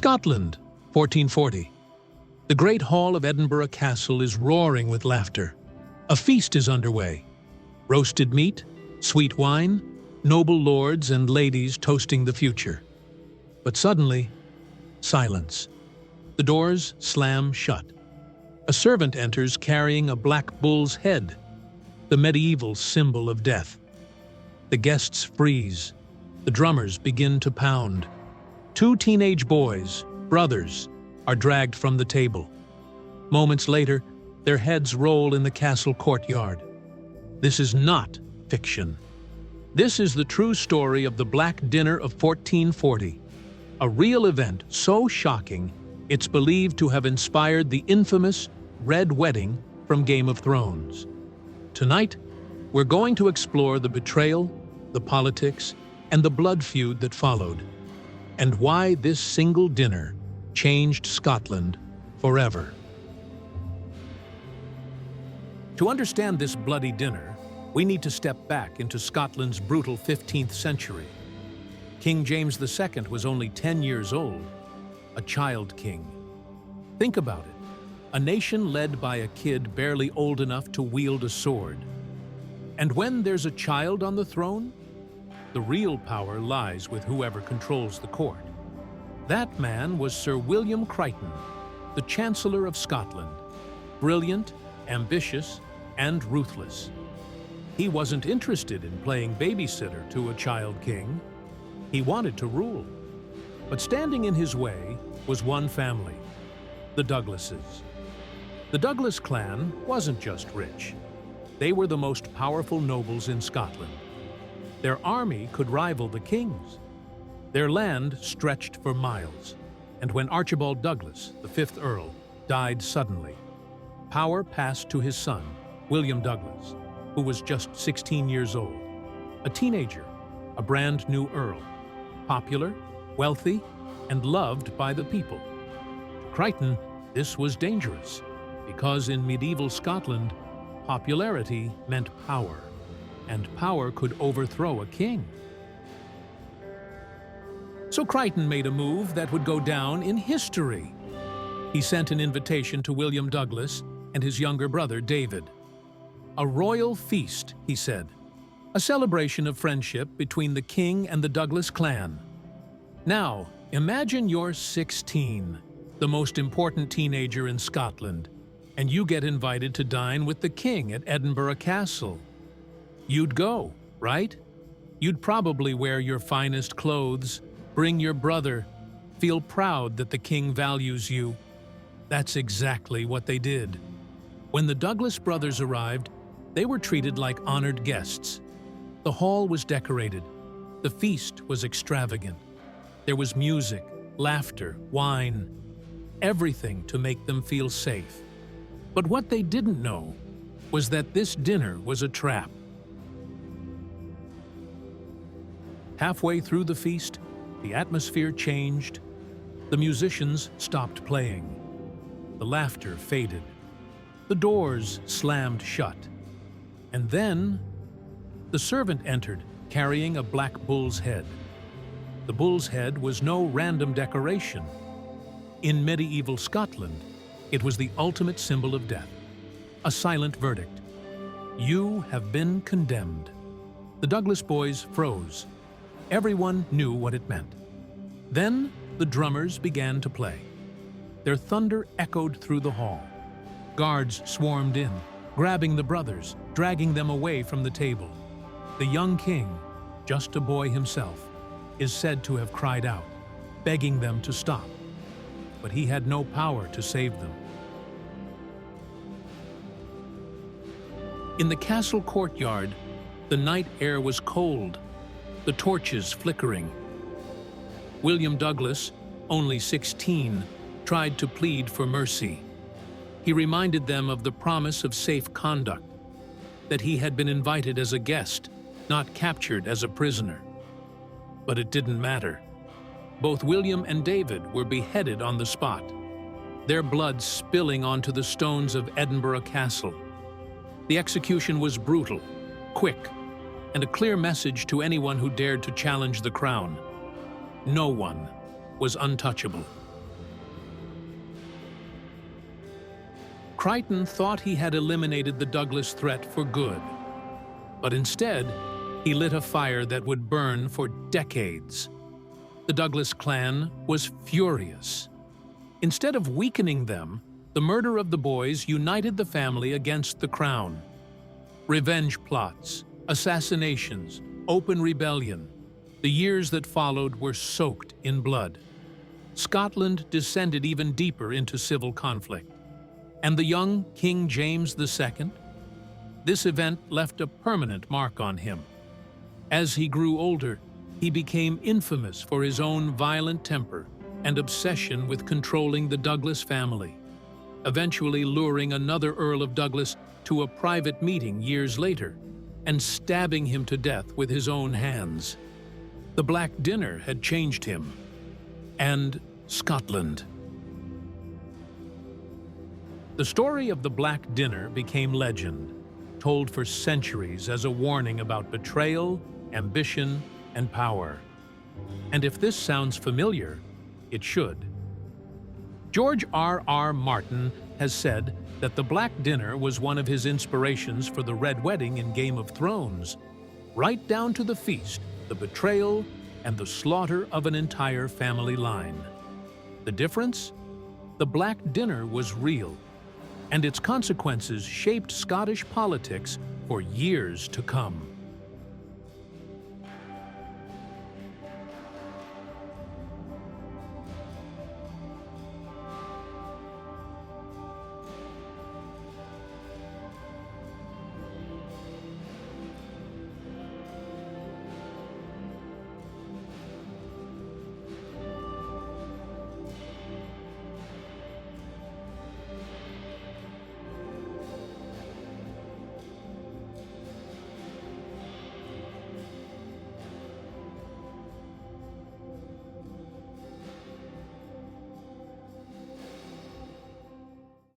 Scotland, 1440. The great hall of Edinburgh Castle is roaring with laughter. A feast is underway. Roasted meat, sweet wine, noble lords and ladies toasting the future. But suddenly, silence. The doors slam shut. A servant enters carrying a black bull's head, the medieval symbol of death. The guests freeze. The drummers begin to pound. Two teenage boys, brothers, are dragged from the table. Moments later, their heads roll in the castle courtyard. This is not fiction. This is the true story of the Black Dinner of 1440, a real event so shocking it's believed to have inspired the infamous Red Wedding from Game of Thrones. Tonight, we're going to explore the betrayal, the politics, and the blood feud that followed, and why this single dinner changed Scotland forever. To understand this bloody dinner, we need to step back into Scotland's brutal 15th century. King James II was only 10 years old, a child king. Think about it, a nation led by a kid barely old enough to wield a sword. And when there's a child on the throne, the real power lies with whoever controls the court. That man was Sir William Crichton, the Chancellor of Scotland, brilliant, ambitious, and ruthless. He wasn't interested in playing babysitter to a child king. He wanted to rule. But standing in his way was one family, the Douglases. The Douglas clan wasn't just rich. They were the most powerful nobles in Scotland. Their army could rival the king's. Their land stretched for miles. And when Archibald Douglas, the 5th Earl, died suddenly, power passed to his son, William Douglas, who was just 16 years old, a teenager, a brand new earl, popular, wealthy, and loved by the people. To Crichton, this was dangerous, because in medieval Scotland, popularity meant power, and power could overthrow a king. So Crichton made a move that would go down in history. He sent an invitation to William Douglas and his younger brother, David. A royal feast, he said, a celebration of friendship between the king and the Douglas clan. Now, imagine you're 16, the most important teenager in Scotland, and you get invited to dine with the king at Edinburgh Castle. You'd go, right? You'd probably wear your finest clothes, bring your brother, feel proud that the king values you. That's exactly what they did. When the Douglas brothers arrived, they were treated like honored guests. The hall was decorated. The feast was extravagant. There was music, laughter, wine, everything to make them feel safe. But what they didn't know was that this dinner was a trap. Halfway through the feast, the atmosphere changed. The musicians stopped playing. The laughter faded. The doors slammed shut. And then, the servant entered, carrying a black bull's head. The bull's head was no random decoration. In medieval Scotland, it was the ultimate symbol of death, a silent verdict. You have been condemned. The Douglas boys froze. Everyone knew what it meant. Then the drummers began to play. Their thunder echoed through the hall. Guards swarmed in, grabbing the brothers, dragging them away from the table. The young king, just a boy himself, is said to have cried out, begging them to stop. But he had no power to save them. In the castle courtyard, the night air was cold, the torches flickering. William Douglas, only 16, tried to plead for mercy. He reminded them of the promise of safe conduct, that he had been invited as a guest, not captured as a prisoner. But it didn't matter. Both William and David were beheaded on the spot, their blood spilling onto the stones of Edinburgh Castle. The execution was brutal, quick, and a clear message to anyone who dared to challenge the crown. No one was untouchable. Crichton thought he had eliminated the Douglas threat for good. But instead, he lit a fire that would burn for decades. The Douglas clan was furious. Instead of weakening them, the murder of the boys united the family against the crown. Revenge plots, assassinations, open rebellion. The years that followed were soaked in blood. Scotland descended even deeper into civil conflict. And the young King James II? This event left a permanent mark on him. As he grew older, he became infamous for his own violent temper and obsession with controlling the Douglas family, eventually luring another Earl of Douglas to a private meeting years later and stabbing him to death with his own hands. The Black Dinner had changed him, and Scotland. The story of the Black Dinner became legend, told for centuries as a warning about betrayal, ambition, and power. And if this sounds familiar, it should. George R.R. Martin has said that the Black Dinner was one of his inspirations for the Red Wedding in Game of Thrones, right down to the feast, the betrayal, and the slaughter of an entire family line. The difference? The Black Dinner was real, and its consequences shaped Scottish politics for years to come.